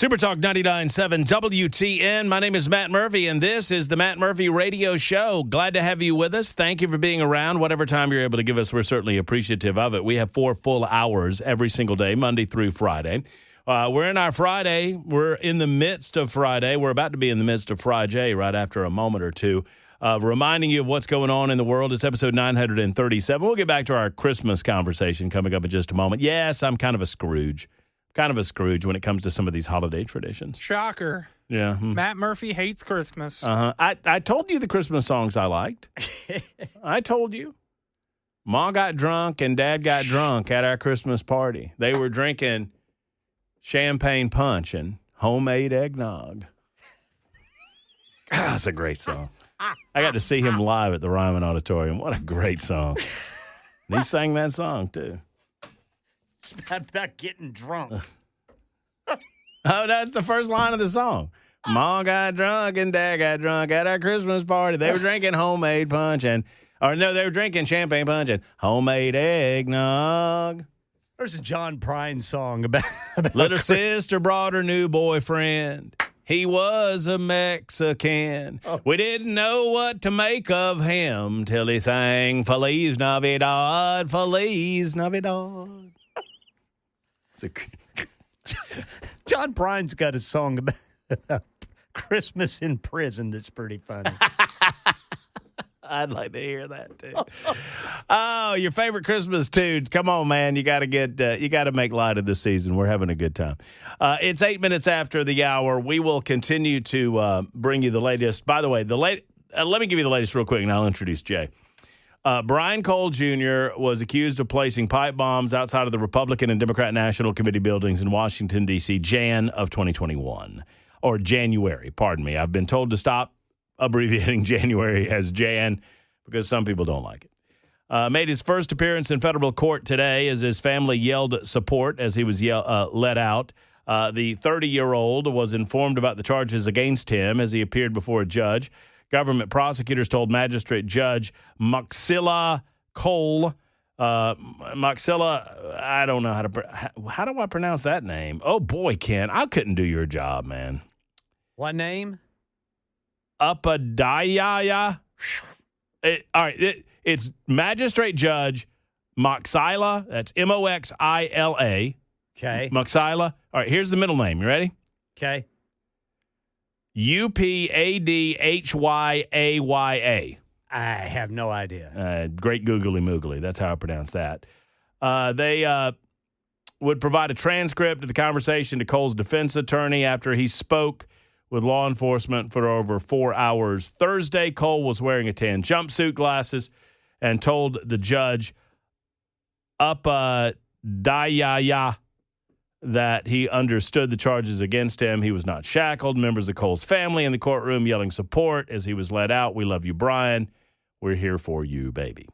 Super Talk 99.7 WTN. My name is Matt Murphy, and this is the Matt Murphy Radio Show. Glad to have you with us. Thank you for being around. Whatever time you're able to give us, we're certainly appreciative of it. We have 4 full hours every single day, Monday through Friday. We're in our Friday. We're in the midst of Friday. We're about to be in the midst of FriJay right after a moment or two. Reminding you of what's going on in the world. It's episode 937. We'll get back to our Christmas conversation coming up in just a moment. Yes, I'm kind of a Scrooge. When it comes to some of these holiday traditions. Shocker. Yeah. Matt Murphy hates Christmas. I told you the Christmas songs I liked. I told you. Ma got drunk and Dad got drunk at our Christmas party. They were drinking champagne punch and homemade eggnog. God, that's a great song. I got to see him live at the Ryman Auditorium. What a great song. And he sang that song, too. About getting drunk. Oh, that's the first line of the song. Ma got drunk and Dad got drunk at our Christmas party. They were drinking homemade punch they were drinking champagne punch and homemade eggnog. There's a John Prine song about Little sister brought her new boyfriend. He was a Mexican. Oh. We didn't know what to make of him till he sang Feliz Navidad, Feliz Navidad. John Prine's got a song about Christmas in prison that's pretty funny. I'd like to hear that too. Oh, your favorite Christmas tunes. Come on, man. You got to make light of the season. We're having a good time. It's 8 minutes after the hour. We will continue to bring you the latest. By the way, let me give you the latest real quick, and I'll introduce Jay. Brian Cole Jr. was accused of placing pipe bombs outside of the Republican and Democrat National Committee buildings in Washington, D.C., January of 2021. Or January, pardon me. I've been told to stop abbreviating January as Jan because some people don't like it. Made his first appearance in federal court today as his family yelled support as he was let out. The 30-year-old was informed about the charges against him as he appeared before a judge. Government prosecutors told Magistrate Judge Maxilla Cole. Maxilla, I don't know how do I pronounce that name? Oh, boy, Ken, I couldn't do your job, man. What name? Upadhyaya. All right, it's Magistrate Judge Maxilla. That's Moxila. Okay. Maxilla. All right, here's the middle name. You ready? Okay. Upadhyaya. I have no idea. Great googly moogly. That's how I pronounce that. They would provide a transcript of the conversation to Cole's defense attorney after he spoke with law enforcement for over 4 hours. Thursday, Cole was wearing a tan jumpsuit, glasses, and told the judge Upadhyaya that he understood the charges against him. He was not shackled. Members of Cole's family in the courtroom yelling support as he was let out. We love you, Brian. We're here for you, baby.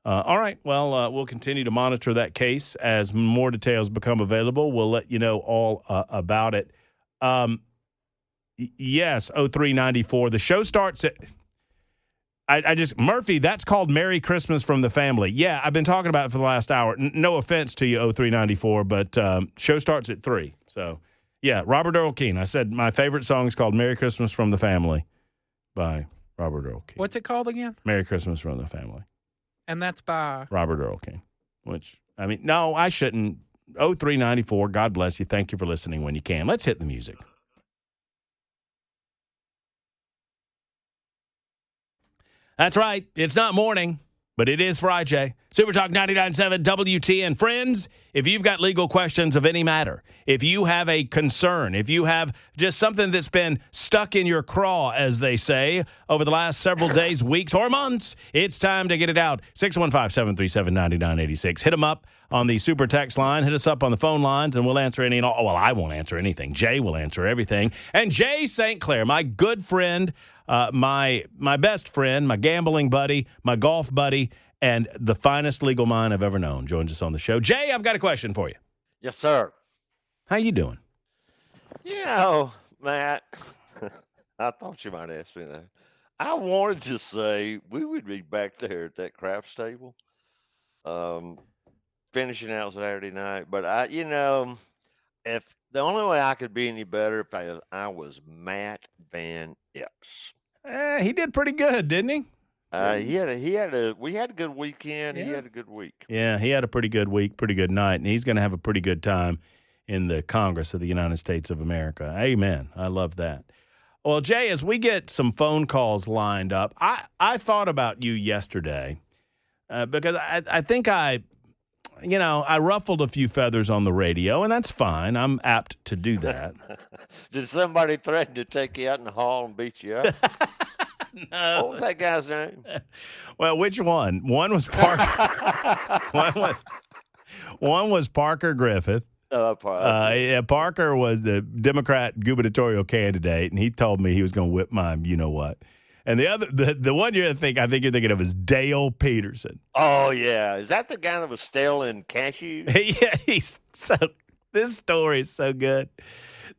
All right. Well, we'll continue to monitor that case as more details become available. We'll let you know all about it. Yes, 0394. The show starts at... Murphy, that's called Merry Christmas from the Family. Yeah, I've been talking about it for the last hour. No offense to you, 0394, but show starts at 3. So, yeah, Robert Earl Keen. I said my favorite song is called Merry Christmas from the Family by Robert Earl Keen. What's it called again? Merry Christmas from the Family. And that's by? Robert Earl Keen, which, I mean, no, I shouldn't. 0394, God bless you. Thank you for listening when you can. Let's hit the music. That's right. It's not morning, but it is FriJay. Super Talk 99.7 WTN. Friends, if you've got legal questions of any matter, if you have a concern, if you have just something that's been stuck in your craw, as they say, over the last several days, weeks, or months, it's time to get it out. 615-737-9986. Hit them up on the super text line. Hit us up on the phone lines, and we'll answer any and all. Well, I won't answer anything. Jay will answer everything. And Jay St. Clair, my good friend, my best friend, my gambling buddy, my golf buddy, and the finest legal mind I've ever known, joins us on the show. Jay, I've got a question for you. Yes, sir. How you doing? Matt, I thought you might ask me that. I wanted to say we would be back there at that craft table, finishing out Saturday night. But if the only way I could be any better if I was Matt Van Epps. He did pretty good, didn't he? We had a good weekend. He Yeah. had a good week. Yeah, he had a pretty good week, pretty good night, and he's going to have a pretty good time in the Congress of the United States of America. Amen. I love that. Well, Jay, as we get some phone calls lined up, I thought about you yesterday because I think I ruffled a few feathers on the radio, and that's fine. I'm apt to do that. Did somebody threaten to take you out in the hall and beat you up? No. What was that guy's name? Well, which one? One was Parker. one was Parker Griffith. Parker was the Democrat gubernatorial candidate, and he told me he was going to whip my you-know-what. And the other, the one I think you're thinking of is Dale Peterson. Oh, yeah. Is that the guy that was stealing cashews? Yeah, this story is so good.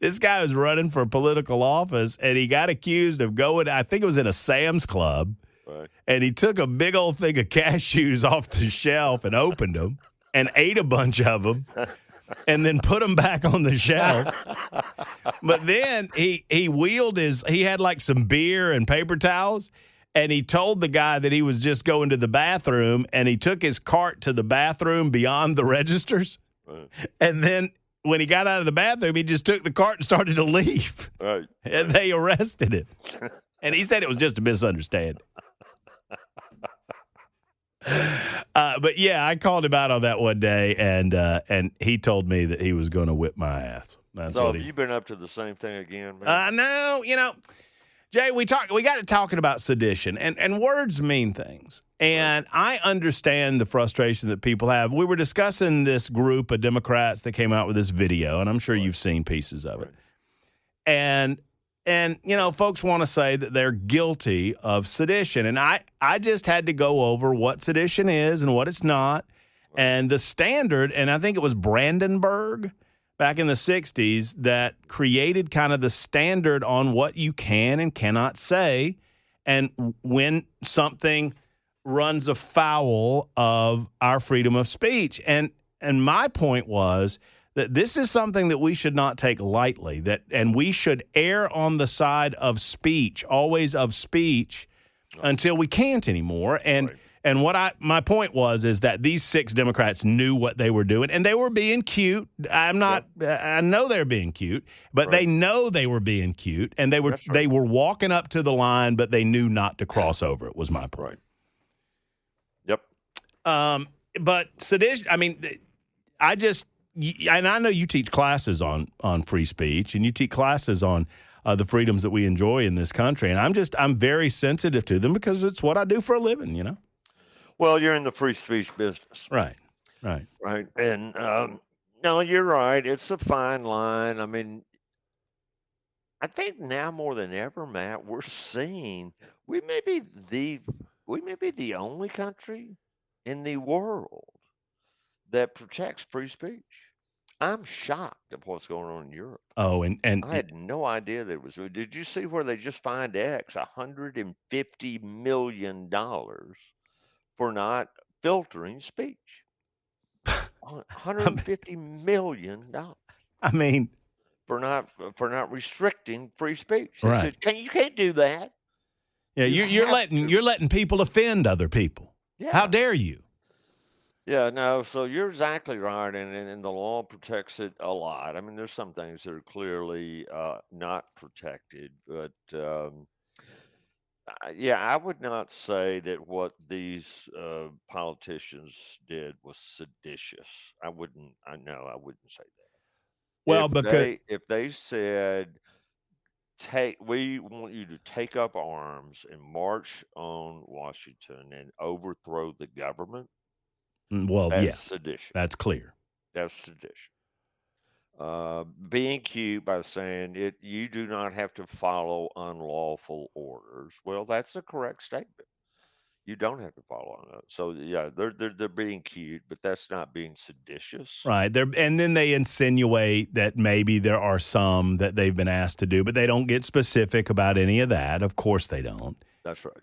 This guy was running for political office, and he got accused of going, I think it was in a Sam's Club, Right. and he took a big old thing of cashews off the shelf and opened them and ate a bunch of them and then put them back on the shelf. But then he had like some beer and paper towels, and he told the guy that he was just going to the bathroom, and he took his cart to the bathroom beyond the registers. Right. And then when he got out of the bathroom, he just took the cart and started to leave. Right. And they arrested him. And he said it was just a misunderstanding. But yeah, I called him out on that one day, and he told me that he was going to whip my ass. So have you been up to the same thing again, man? No, Jay, we got to talking about sedition, and words mean things. And I understand the frustration that people have. We were discussing this group of Democrats that came out with this video, and I'm sure you've seen pieces of it. And folks want to say that they're guilty of sedition. And I just had to go over what sedition is and what it's not. And the standard, and I think it was Brandenburg back in the 60s that created kind of the standard on what you can and cannot say. And when something runs afoul of our freedom of speech. And my point was that this is something that we should not take lightly, and we should err on the side of speech, always of speech, until we can't anymore. And Right. and my point is that these 6 Democrats knew what they were doing, and they were being cute. I know they're being cute, but they know they were being cute, and they were walking up to the line, but they knew not to cross over. It was my point. Right. Yep. But sedition, I mean, and I know you teach classes on free speech, and you teach classes on the freedoms that we enjoy in this country, and I'm very sensitive to them because it's what I do for a living, Well, you're in the free speech business. Right. And no, you're right. It's a fine line. I mean, I think now more than ever, Matt, we're seeing we may be the only country in the world that protects free speech. I'm shocked at what's going on in Europe. Oh, and I had no idea that it was. Did you see where they just fined X $150 million for not filtering speech? $150 million. I mean, for not restricting free speech. Right. Said, you can't do that. Yeah, you're letting people offend other people. Yeah. How dare you? Yeah, no, so you're exactly right, and the law protects it a lot. I mean, there's some things that are clearly not protected, but yeah, I would not say that what these politicians did was seditious. I wouldn't say that. Well, If they said, we want you to take up arms and march on Washington and overthrow the government, that's sedition. That's clear. That's sedition. Being cute by saying you do not have to follow unlawful orders. Well, that's a correct statement. You don't have to follow on that. So yeah, they're being cute, but that's not being seditious. Right. And then they insinuate that maybe there are some that they've been asked to do, but they don't get specific about any of that. Of course they don't. That's right.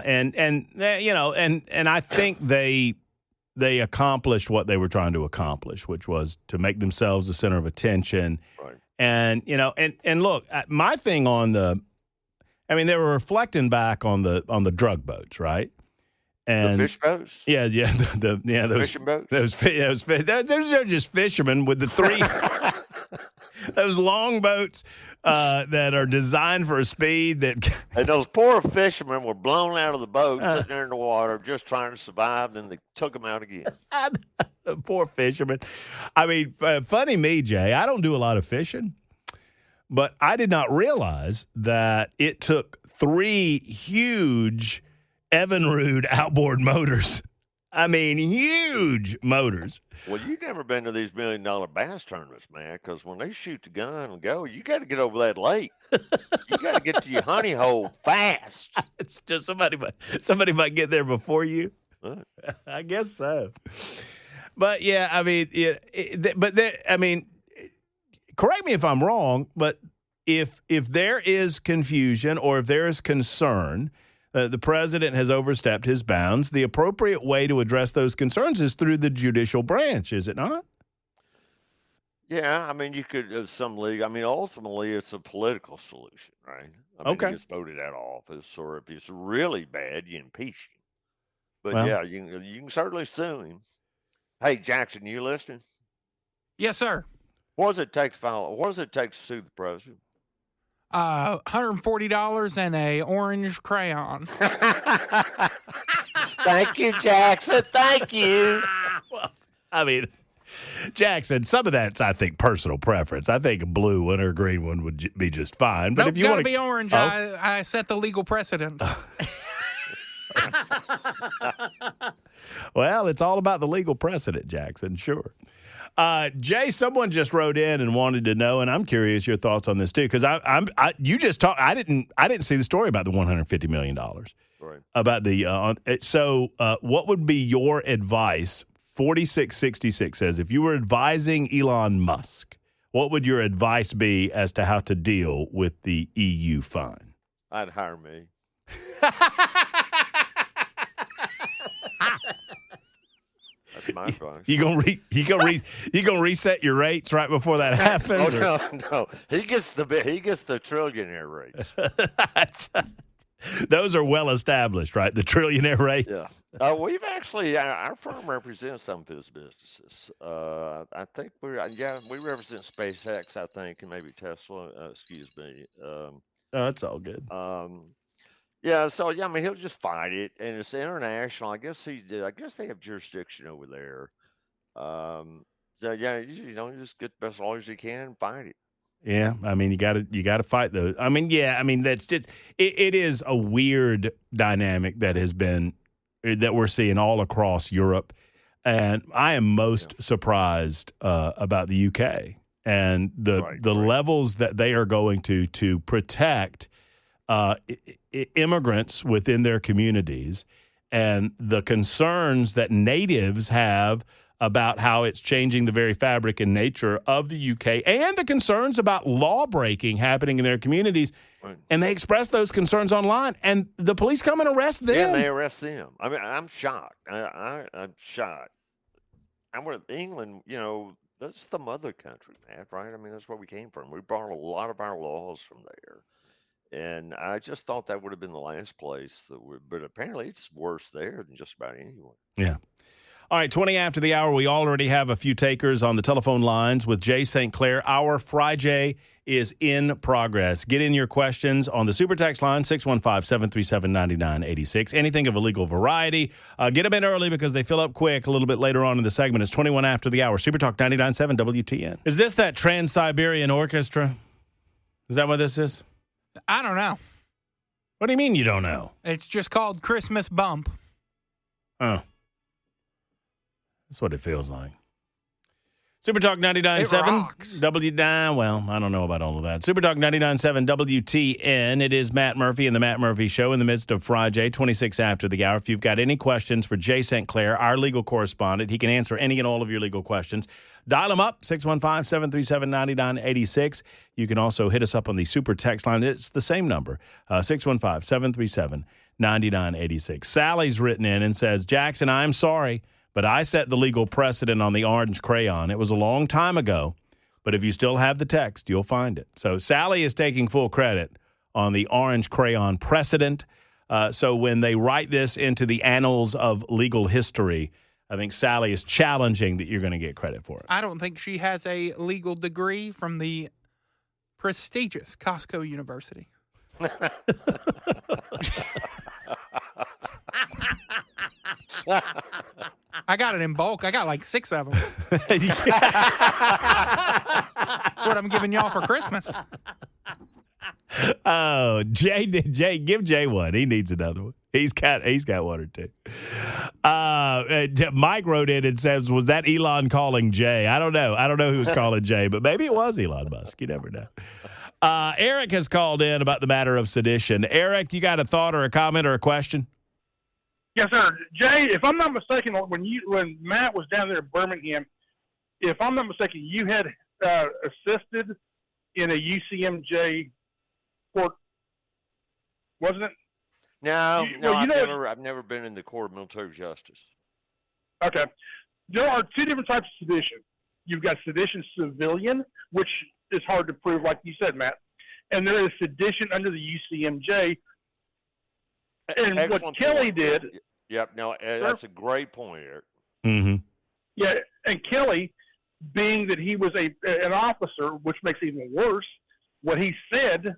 And I think they they accomplished what they were trying to accomplish, which was to make themselves the center of attention. Right. And, and look, my thing on they were reflecting back on the drug boats, right? And the fish boats? Yeah, those fishing boats? They're just fishermen with the three those long boats that are designed for a speed that. And those poor fishermen were blown out of the boat, sitting there in the water, just trying to survive. Then they took them out again. Poor fishermen. I mean, funny me, Jay. I don't do a lot of fishing, but I did not realize that it took 3 huge Evinrude outboard motors. I mean, huge motors. Well, you've never been to these $1 million bass tournaments, man, because when they shoot the gun and go, you got to get over that lake. You got to get to your honey hole fast. It's just somebody might get there before you. Right. I guess so. But yeah, I mean, correct me if I'm wrong, but if there is confusion or if there is concern, the president has overstepped his bounds, the appropriate way to address those concerns is through the judicial branch, is it not? Yeah, I mean, you could some league. I mean, ultimately, it's a political solution, right? I mean, Okay. he gets voted out of office, or if it's really bad, you impeach him. But Well. yeah, you can certainly sue him. Hey, Jackson, you listening? Yes, sir. What does it take to sue the president? $140 and a orange crayon. Thank you, Jackson. Thank you. Well, I mean, Jackson, some of that's, I think, personal preference. I think a blue one or a green one would be just fine. But Nope, if you gotta want to be orange. I set the legal precedent. Well, it's all about the legal precedent, Jackson, sure. Jay, someone just wrote in and wanted to know, and I'm curious your thoughts on this too, because you just talked. I didn't see the story about the $150 million. Right. About the what would be your advice? 4666 says, if you were advising Elon Musk, what would your advice be as to how to deal with the EU fine? I'd hire me. That's my advice. You gonna reset your rates right before that happens? No. He gets the trillionaire rates. Those are well established, right? The trillionaire rates. Yeah. We've actually our firm represents some of his businesses. I think we represent SpaceX, I think, and maybe Tesla. Excuse me. That's all good. Yeah, so I mean, he'll just fight it, and it's international. I guess they have jurisdiction over there. So yeah, you just get the best lawyers you can and fight it. Yeah, I mean, you got to fight those. I mean, that's just it is a weird dynamic that we're seeing all across Europe, and I am most surprised about the UK and the levels that they are going to protect immigrants within their communities, and the concerns that natives have about how it's changing the very fabric and nature of the UK, and the concerns about law breaking happening in their communities. Right. And they express those concerns online, and the police come and arrest them. Yeah, they arrest them. I mean, I'm shocked. I'm shocked. I'm with England, that's the mother country, man, right? I mean, that's where we came from. We brought a lot of our laws from there. And I just thought that would have been the last place but apparently it's worse there than just about anywhere. Yeah. All right, 20 after the hour, we already have a few takers on the telephone lines with Jay St. Clair. Our FriJay is in progress. Get in your questions on the Super Text line, 615-737-9986. Anything of a legal variety. Get them in early because they fill up quick a little bit later on in the segment. It's 21 after the hour. Super Talk 99.7 WTN. Is this that Trans-Siberian Orchestra? Is that what this is? I don't know. What do you mean you don't know? It's just called Christmas Bump. Oh. That's what it feels like. Super Talk 99.7 well, I don't know about all of that. Super Talk 99.7 WTN. It is Matt Murphy and the Matt Murphy Show in the midst of FriJay, 26 after the hour. If you've got any questions for Jay St. Clair, our legal correspondent, he can answer any and all of your legal questions. Dial him up, 615-737-9986. You can also hit us up on the Super Text line. It's the same number, 615-737-9986. Sally's written in and says, Jackson, I'm sorry, but I set the legal precedent on the orange crayon. It was a long time ago, but if you still have the text, you'll find it. So Sally is taking full credit on the orange crayon precedent. So when they write this into the annals of legal history, I think Sally is challenging that you're going to get credit for it. I don't think she has a legal degree from the prestigious Costco University. I got it in bulk. I got like 6 of them. That's what I'm giving y'all for Christmas. Oh, Jay, give Jay one. He needs another one. He's got one or two. Mike wrote in and says, "Was that Elon calling Jay?" I don't know who was calling Jay, but maybe it was Elon Musk. You never know. Eric has called in about the matter of sedition. Eric, you got a thought or a comment or a question? Yes, sir. Jay, if I'm not mistaken, when Matt was down there in Birmingham, if I'm not mistaken, you had assisted in a UCMJ court, wasn't it? No, I've never been in the court of military justice. Okay. There are two different types of sedition. You've got sedition civilian, which is hard to prove, like you said, Matt. And there is sedition under the UCMJ. And Excellent what Kelly point. did. Yep, no, that's a great point, Eric. Mm-hmm. Yeah, and Kelly, being that he was an officer, which makes it even worse, what he said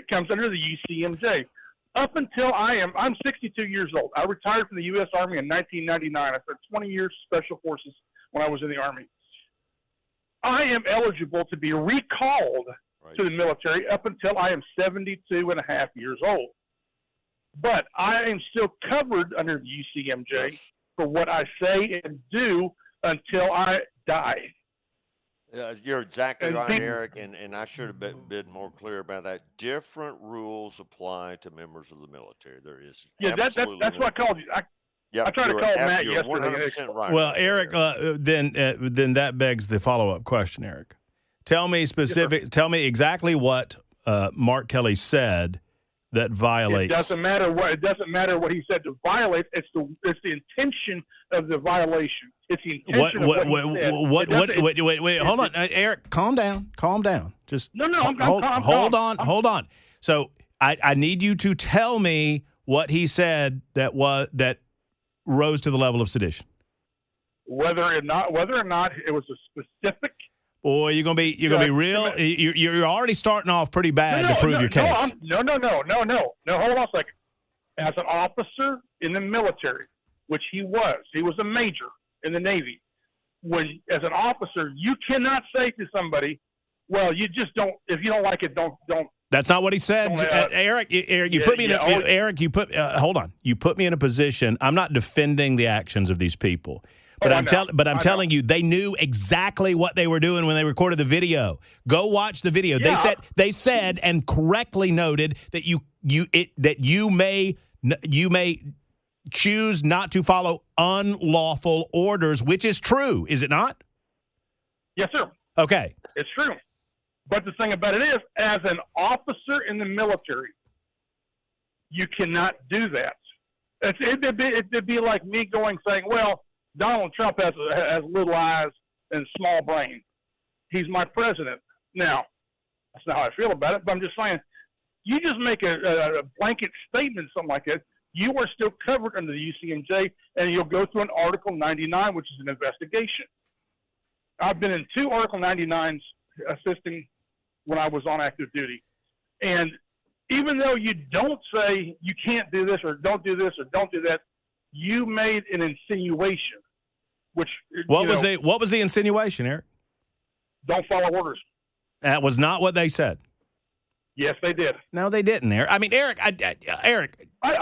comes under the UCMJ. Up until I'm 62 years old. I retired from the U.S. Army in 1999. I spent 20 years Special Forces when I was in the Army. I am eligible to be recalled to the military up until I am 72 and a half years old. But I am still covered under the UCMJ for what I say and do until I die. You're exactly right, Eric, and I should have been more clear about that. Different rules apply to members of the military. There is that's what I called you. I tried to call Matt you're yesterday. 100% right. Well, Eric, then that begs the follow-up question, Eric. Tell me exactly what Mark Kelly said that violates. It doesn't matter what he said to violate. It's the intention of the violation. It's the intention of what he said. Wait, hold on, Eric, calm down. Just hold on. So I need you to tell me what he said that rose to the level of sedition. Whether or not it was a specific. Boy, you're gonna be real. You're already starting off pretty bad to prove your case. No. Hold on a second. As an officer in the military, which he was a major in the Navy. As an officer, you cannot say to somebody, "Well, you just don't. If you don't like it, don't." That's not what he said, Eric. You put me in. Eric, hold on. You put me in a position. I'm not defending the actions of these people. But I'm telling you, they knew exactly what they were doing when they recorded the video. Go watch the video. Yeah. They said and correctly noted that you may choose not to follow unlawful orders, which is true, is it not? Yes, sir. Okay. It's true. But the thing about it is, as an officer in the military, you cannot do that. It'd be like me saying, well, Donald Trump has little eyes and small brain. He's my president. Now, that's not how I feel about it, but I'm just saying, you just make a blanket statement, something like that, you are still covered under the UCMJ, and you'll go through an Article 99, which is an investigation. I've been in 2 Article 99s assisting when I was on active duty. And even though you don't say you can't do this or don't do this or don't do that, you made an insinuation. What was the insinuation, Eric? Don't follow orders. That was not what they said. Yes, they did. No, they didn't, Eric. I mean, Eric,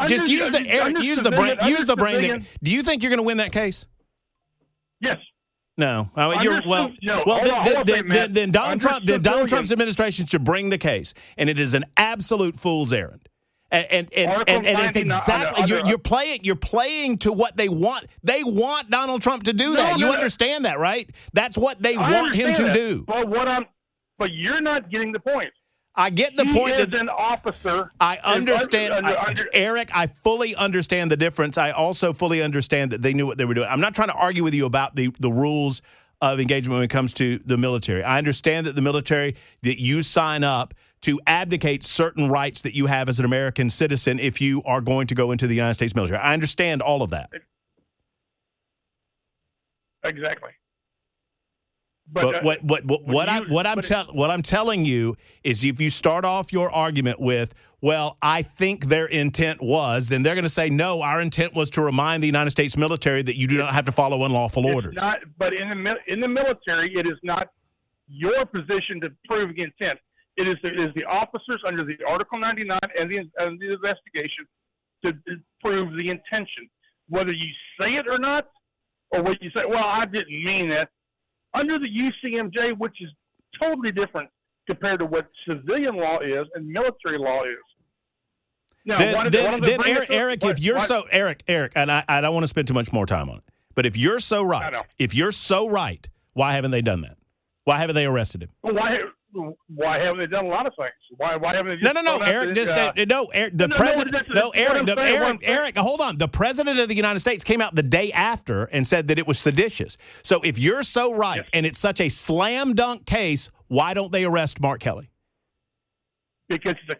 just use the brain. Do you think you're going to win that case? Yes. No. Then Donald Trump's administration should bring the case, and it is an absolute fool's errand. And it's exactly you're playing to what they want. They want Donald Trump to do that. You understand that, right? That's what they want him to do. But you're not getting the point. I get the he point is that an officer. I understand, Eric. I fully understand the difference. I also fully understand that they knew what they were doing. I'm not trying to argue with you about the rules of engagement when it comes to the military. I understand that the military, that you sign up to abdicate certain rights that you have as an American citizen if you are going to go into the United States military. I understand all of that. Exactly. But what I'm telling you is, if you start off your argument with, well, I think their intent was, then they're going to say, no, our intent was to remind the United States military that you do not have to follow unlawful orders. But in the military, it is not your position to prove the intent. It is the officers under the Article 99 and the investigation to prove the intention. Whether you say it or not, or whether you say, well, I didn't mean that. Under the UCMJ, which is totally different compared to what civilian law is and military law is. Now, Eric, and I don't want to spend too much more time on it, but if you're so right, why haven't they done that? Why haven't they arrested him? Well, why haven't they done a lot of things? Why haven't they just Eric, hold on. The president of the United States came out the day after and said that it was seditious. So if you're so right, yes, and it's such a slam dunk case, why don't they arrest Mark Kelly? Because he's a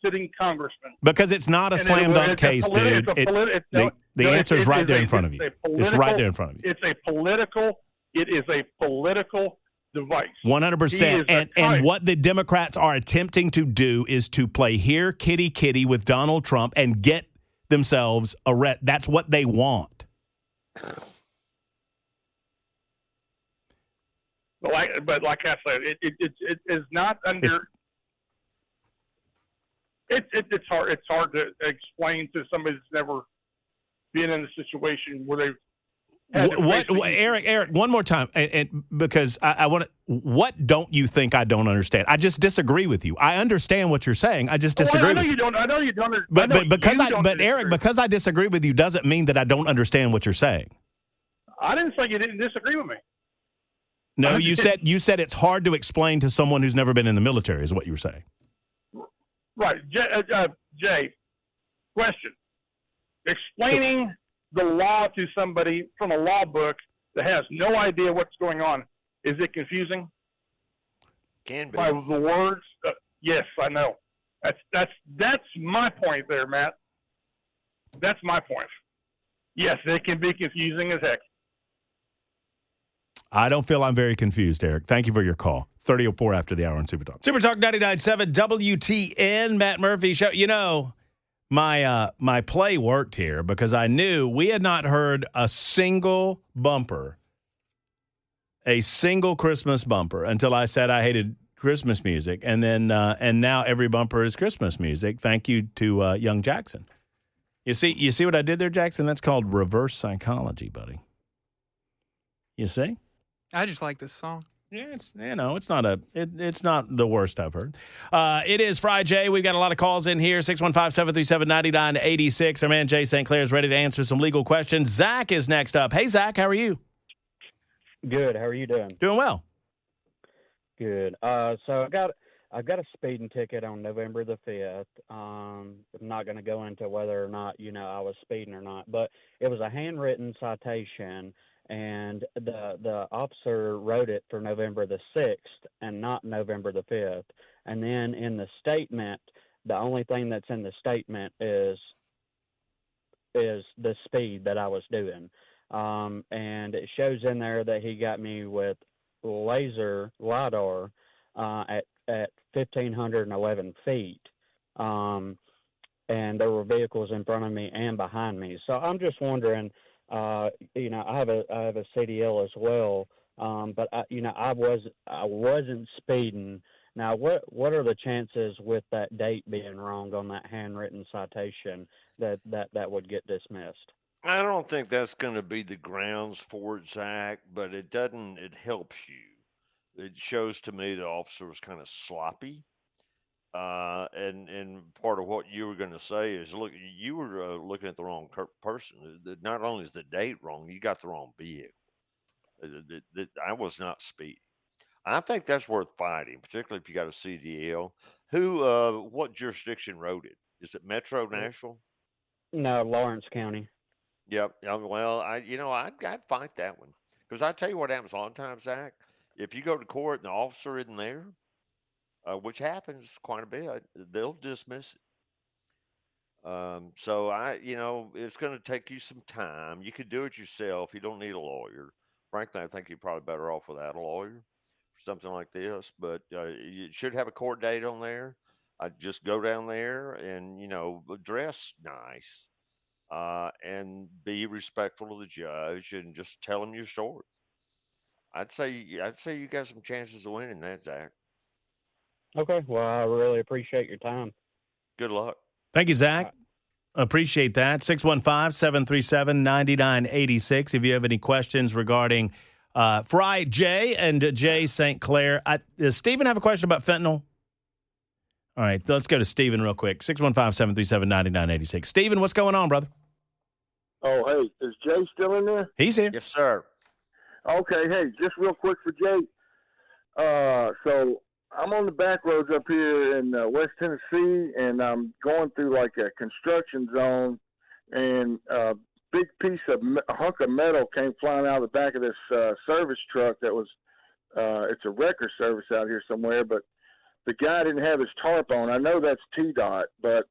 sitting congressman. Because it's not a slam dunk case, dude. The answer is right there in front of you. It's right there in front of you. It is a political device. 100%. And what the Democrats are attempting to do is to play here kitty kitty with Donald Trump and get themselves arrested. That's what they want. But like I said, it is not under. It's hard to explain to somebody that's never been in a situation where they've. Eric, one more time, and because I want to. What don't you think I don't understand? I just disagree with you. I understand what you're saying. I just disagree. I know you don't. Eric, because I disagree with you doesn't mean that I don't understand what you're saying. I didn't say you didn't disagree with me. No, you said it's hard to explain to someone who's never been in the military, is what you were saying. Right, Jay. Question: explaining the law to somebody from a law book that has no idea what's going on, is it confusing? Can be. By the words? Yes, I know. That's my point there, Matt. That's my point. Yes, it can be confusing as heck. I don't feel I'm very confused, Eric. Thank you for your call. 30:04 after the hour on Super Talk. Super Talk 99.7 WTN, Matt Murphy Show. You know, my play worked here because I knew we had not heard a single bumper, a single Christmas bumper, until I said I hated Christmas music, and then and now every bumper is Christmas music. Thank you to young Jackson. You see what I did there, Jackson? That's called reverse psychology, buddy. You see? I just like this song. Yeah, it's it's not the worst I've heard. It is FriJay. We've got a lot of calls in here. 615-737-9986. Our man Jay St. Clair is ready to answer some legal questions. Zach is next up. Hey, Zach, how are you? Good. How are you doing? Doing well. Good. So I got a speeding ticket on November the 5th. I'm not going to go into whether or not I was speeding or not, but it was a handwritten citation. And the officer wrote it for November the 6th and not November the 5th. And then in the statement, the only thing that's in the statement is the speed that I was doing. And it shows in there that he got me with laser LiDAR at 1,511 feet. And there were vehicles in front of me and behind me. So I'm just wondering, I have a CDL as well, but I wasn't speeding. Now, what are the chances with that date being wrong on that handwritten citation that would get dismissed? I don't think that's going to be the grounds for it, Zach, but it helps you. It shows to me the officer was kind of sloppy. And part of what you were going to say is, look, you were looking at the wrong person. Not only is the date wrong, you got the wrong vehicle. I was not speeding. I think that's worth fighting, particularly if you got a CDL. What jurisdiction wrote it? Is it Metro Nashville? No, Lawrence County. Yep. Well, I'd fight that one because I tell you what happens a lot of times, Zach. If you go to court and the officer isn't there, which happens quite a bit, they'll dismiss it. So it's going to take you some time. You could do it yourself. You don't need a lawyer. Frankly, I think you're probably better off without a lawyer for something like this. But you should have a court date on there. I'd just go down there and dress nice and be respectful to the judge and just tell him your story. I'd say you got some chances of winning that, Zach. Okay. Well, I really appreciate your time. Good luck. Thank you, Zach. Appreciate that. 615-737-9986. If you have any questions regarding FriJay and Jay St. Clair. Does Stephen have a question about fentanyl? All right, let's go to Stephen real quick. 615-737-9986. Stephen, what's going on, brother? Oh, hey, is Jay still in there? He's here. Yes, sir. Okay, hey, just real quick for Jay. So I'm on the back roads up here in West Tennessee, and I'm going through like a construction zone, and a big piece of a hunk of metal came flying out of the back of this service truck that was it's a wrecker service out here somewhere, but the guy didn't have his tarp on. I know that's TDOT, but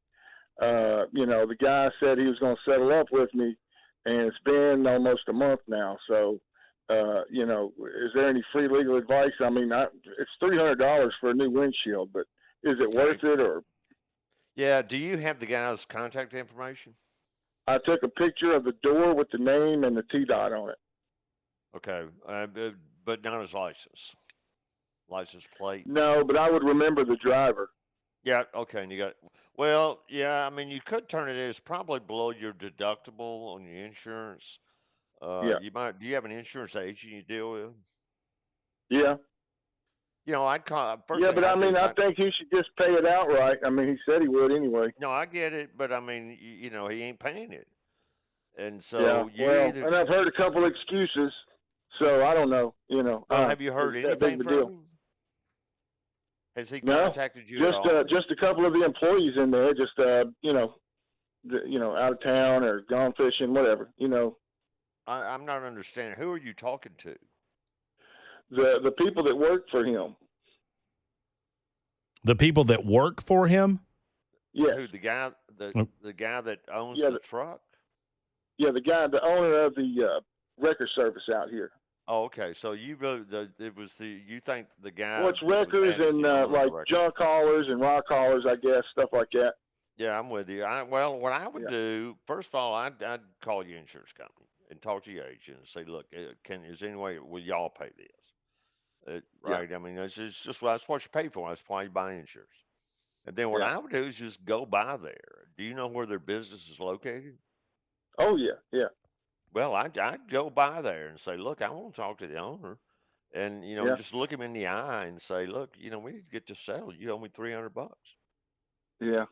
the guy said he was going to settle up with me, and it's been almost a month now. So, is there any free legal advice? I mean, it's $300 for a new windshield, but is it worth it? Or Yeah. Do you have the guy's contact information? I took a picture of the door with the name and the TDOT on it. Okay. But not his license plate. No, but I would remember the driver. Yeah. Okay. And you got. Well, yeah. I mean, you could turn it in. It's probably below your deductible on your insurance. Yeah. You might. Do you have an insurance agent you deal with? Yeah. I'd call. First Yeah, thing but I'd I do mean, is I think he should just pay it outright. I mean, he said he would anyway. No, I get it, but I mean, he ain't paying it, and so Yeah. you Well, either. and I've heard a couple excuses, so I don't know. Well, have you heard is that big anything of a from deal? him? Has he No, contacted you at all? just a couple of the employees in there, just out of town or gone fishing, whatever. I'm not understanding. Who are you talking to? The people that work for him. The people that work for him? Yes. Who, the guy that owns Yeah, the truck? Yeah, the owner of the wrecker service out here. Oh, okay. So you think the guy? Well, it's that was wreckers at is and the owner of the like wrecker junk haulers and rock haulers, I guess, stuff like that. Yeah, I'm with you. Well, what I would Yeah. do, first of all, I'd call your insurance company and talk to your agent and say, look, is there any way will y'all pay this? Right? I mean, that's what you pay for. That's why you buy insurance. And then what Yeah. I would do is just go by there. Do you know where their business is located? Oh yeah, yeah. Well, I'd go by there and say, look, I want to talk to the owner, and Yeah. just look him in the eye and say, look, we need to get this settled. You owe me $300. Yeah.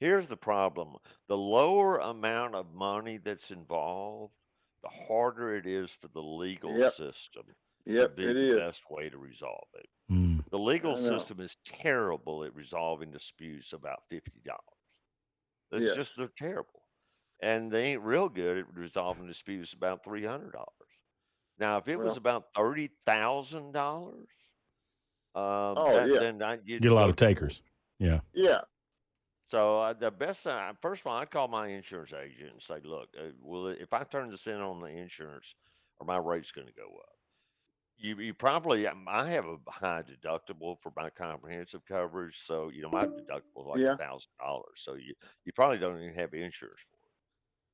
Here's the problem: the lower amount of money that's involved, the harder it is for the legal Yep. system to Yep, be it the is. best way to resolve it. Mm. The legal I know. system is terrible at resolving disputes about $50. That's Yes. just they're terrible, and they ain't real good at resolving disputes about $300. Now, if it was Well. about $30,000, Oh yeah. then you'd Get a lot go of to takers. Yeah. Yeah. So the best thing, first of all, I'd call my insurance agent and say, "Look, if I turn this in on the insurance, are my rates going to go up?" You probably, I have a high deductible for my comprehensive coverage, so my deductible is like Yeah. $1,000. So you probably don't even have insurance for it.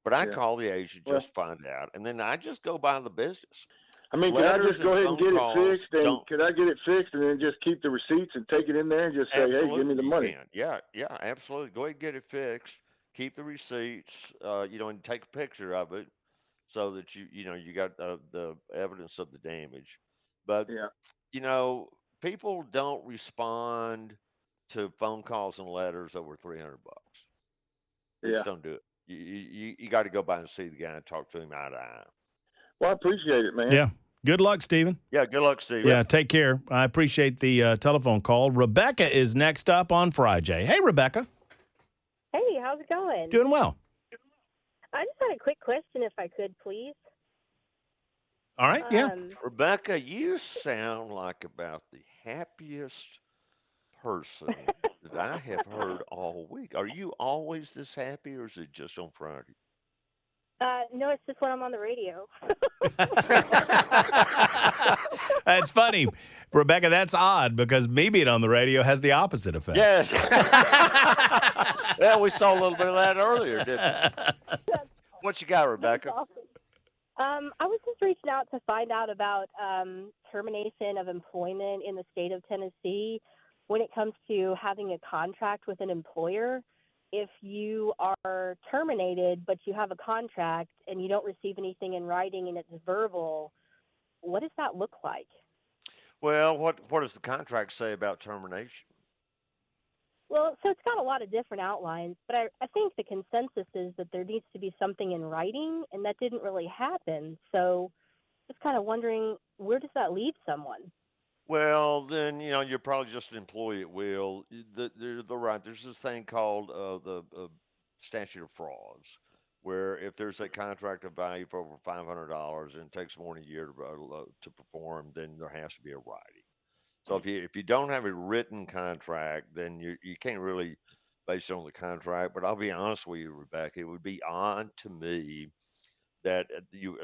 But I Yeah. call the agent Well. just to find out, and then I just go by the business. I mean, could I Letters just go and ahead and phone get it calls fixed? And don't. could I get it fixed and then just keep the receipts and take it in there and just say, hey, give me the Absolutely, you money? can. Yeah, absolutely. Go ahead and get it fixed. Keep the receipts, and take a picture of it so that you got the evidence of the damage. But Yeah. people don't respond to phone calls and letters over $300. They Yeah. just don't do it. You got to go by and see the guy and talk to him eye to eye. Well, I appreciate it, man. Yeah. Good luck, Stephen. Yeah, good luck, Steve. Yeah, take care. I appreciate the telephone call. Rebecca is next up on FriJay. Hey, Rebecca. Hey, how's it going? Doing well. I just had a quick question, if I could, please. All right, yeah. Rebecca, you sound like about the happiest person that I have heard all week. Are you always this happy, or is it just on Friday? No, it's just when I'm on the radio. That's funny. Rebecca, that's odd because me being on the radio has the opposite effect. Yes. Yeah, we saw a little bit of that earlier, didn't we? What you got, Rebecca? That's awesome. I was just reaching out to find out about termination of employment in the state of Tennessee when it comes to having a contract with an employer. If you are terminated, but you have a contract and you don't receive anything in writing and it's verbal, what does that look like? Well, what does the contract say about termination? Well, so it's got a lot of different outlines, but I think the consensus is that there needs to be something in writing, and that didn't really happen. So just kind of wondering, where does that leave someone? Well, then, you're probably just an employee at will. They're right. There's this thing called the statute of frauds, where if there's a contract of value for over $500 and it takes more than a year to perform, then there has to be a writing. So if you don't have a written contract, then you can't really base it on the contract. But I'll be honest with you, Rebecca, it would be odd to me that you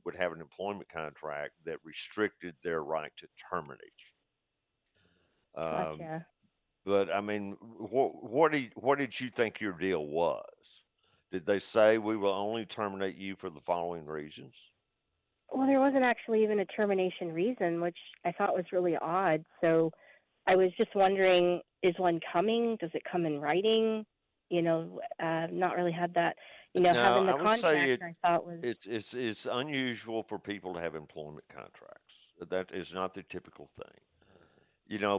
would have an employment contract that restricted their right to terminate you. Gotcha. But I mean, what did you think your deal was? Did they say we will only terminate you for the following reasons? Well, there wasn't actually even a termination reason, which I thought was really odd. So I was just wondering, is one coming? Does it come in writing? Not really had that. No, having the I would say contract, I thought was it's unusual for people to have employment contracts. That is not the typical thing.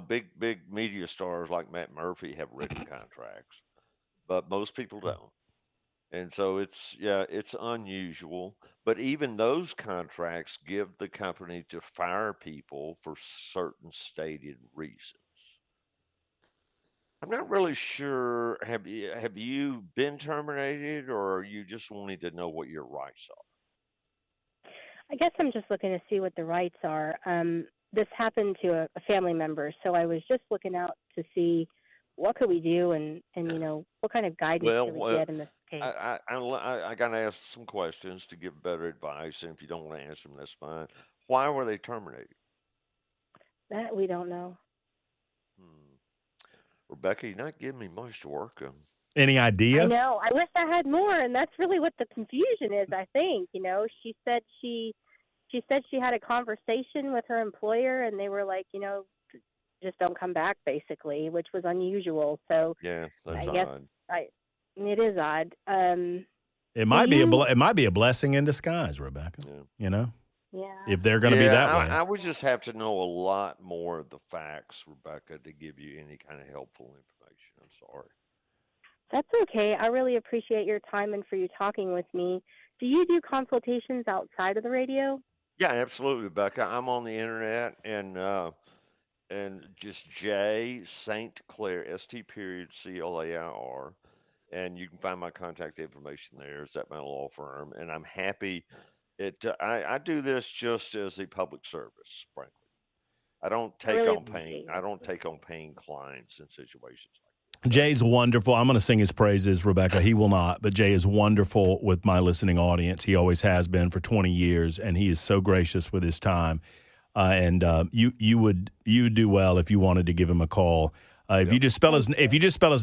Big media stars like Matt Murphy have written contracts, but most people don't. And so it's unusual, but even those contracts give the company to fire people for certain stated reasons. I'm not really sure. Have you been terminated, or are you just wanting to know what your rights are? I guess I'm just looking to see what the rights are. This happened to a family member, so I was just looking out to see what could we do and what kind of guidance can we get in this case. I got to ask some questions to give better advice, and if you don't want to answer them, that's fine. Why were they terminated? That we don't know. Rebecca, you're not giving me much to work on. Any idea? I know. I wish I had more, and that's really what the confusion is. I think she said she had a conversation with her employer, and they were like, just don't come back, basically, which was unusual. So yeah, that's I guess odd. It is odd. It might be a blessing in disguise, Rebecca. Yeah. Yeah. If they're going to be that way. I would just have to know a lot more of the facts, Rebecca, to give you any kind of helpful information. I'm sorry. That's okay. I really appreciate your time and for you talking with me. Do you do consultations outside of the radio? Yeah, absolutely, Rebecca. I'm on the internet and just J St. Clair, ST.CLAIR, and you can find my contact information there. It's at my law firm, and I'm happy. I do this just as a public service, frankly. I don't take on paying clients in situations like that. Jay's wonderful. I'm going to sing his praises, Rebecca. He will not, but Jay is wonderful with my listening audience. He always has been for 20 years, and he is so gracious with his time. You would do well if you wanted to give him a call. If you just spell his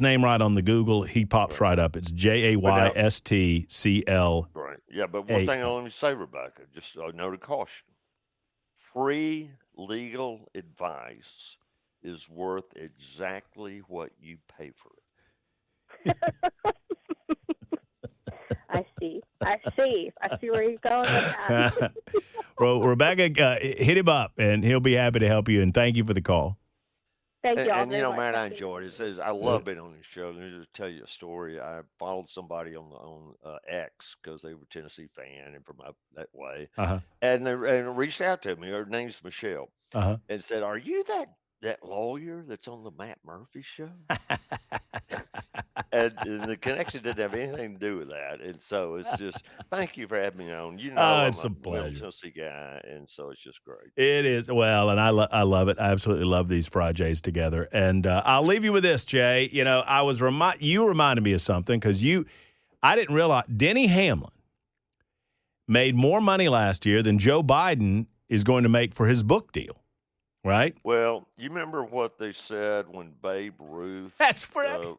name right on the Google, he pops right up. It's JAYSTCL. Right. Yeah, but one thing let me say, Rebecca, just a note of caution. Free legal advice is worth exactly what you pay for it. I see where you're going with that. Well, Rebecca, hit him up, and he'll be happy to help you, and thank you for the call. Thank you all And you very know, much. man, I Have a good enjoyed it. It evening. says I love being on this show. Let me just tell you a story. I followed somebody on X because they were a Tennessee fan and from up that way, Uh-huh. and they reached out to me. Her name's Michelle, Uh-huh. and said, "Are you that lawyer that's on the Matt Murphy show?" And the connection didn't have anything to do with that. And so it's just thank you for having me on. You know, I'm It's a a Middle pleasure. Tennessee guy, and so it's just great. It is. Well, and I love it. I absolutely love these FriJays together. And I'll leave you with this, Jay. You know, you reminded me of something because I didn't realize Denny Hamlin made more money last year than Joe Biden is going to make for his book deal, right? Well, you remember what they said when Babe Ruth That's right.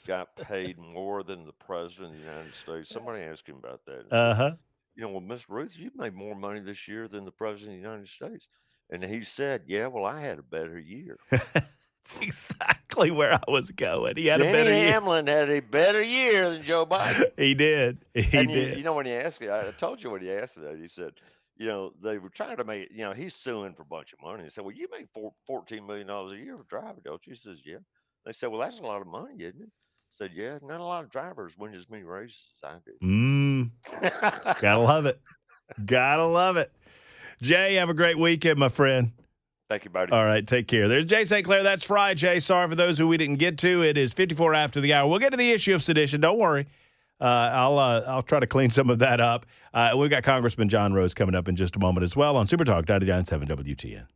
got paid more than the president of the United States? Somebody asked him about that. Uh-huh. You know, well, Miss Ruth, you made more money this year than the president of the United States. And he said, yeah, well, I had a better year. That's exactly where I was going. He had Denny a better year. Hamlin had a better year than Joe Biden. He did. He did. You know, when he asked me, I told you when he asked me that, he said, you know, they were trying to make, you know, he's suing for a bunch of money. He said, well, you make $14 million a year for driving, don't you? He says, yeah. They said, well, that's a lot of money, isn't it? I said, yeah, not a lot of drivers win as many races as I do. Gotta love it. Gotta love it. Jay, have a great weekend, my friend. Thank you, buddy. All right, take care. There's Jay St. Clair. That's FriJay. Sorry for those who we didn't get to. It is 54 after the hour. We'll get to the issue of sedition. Don't worry. I'll try to clean some of that up. We've got Congressman John Rose coming up in just a moment as well on Super Talk 99.7 WTN.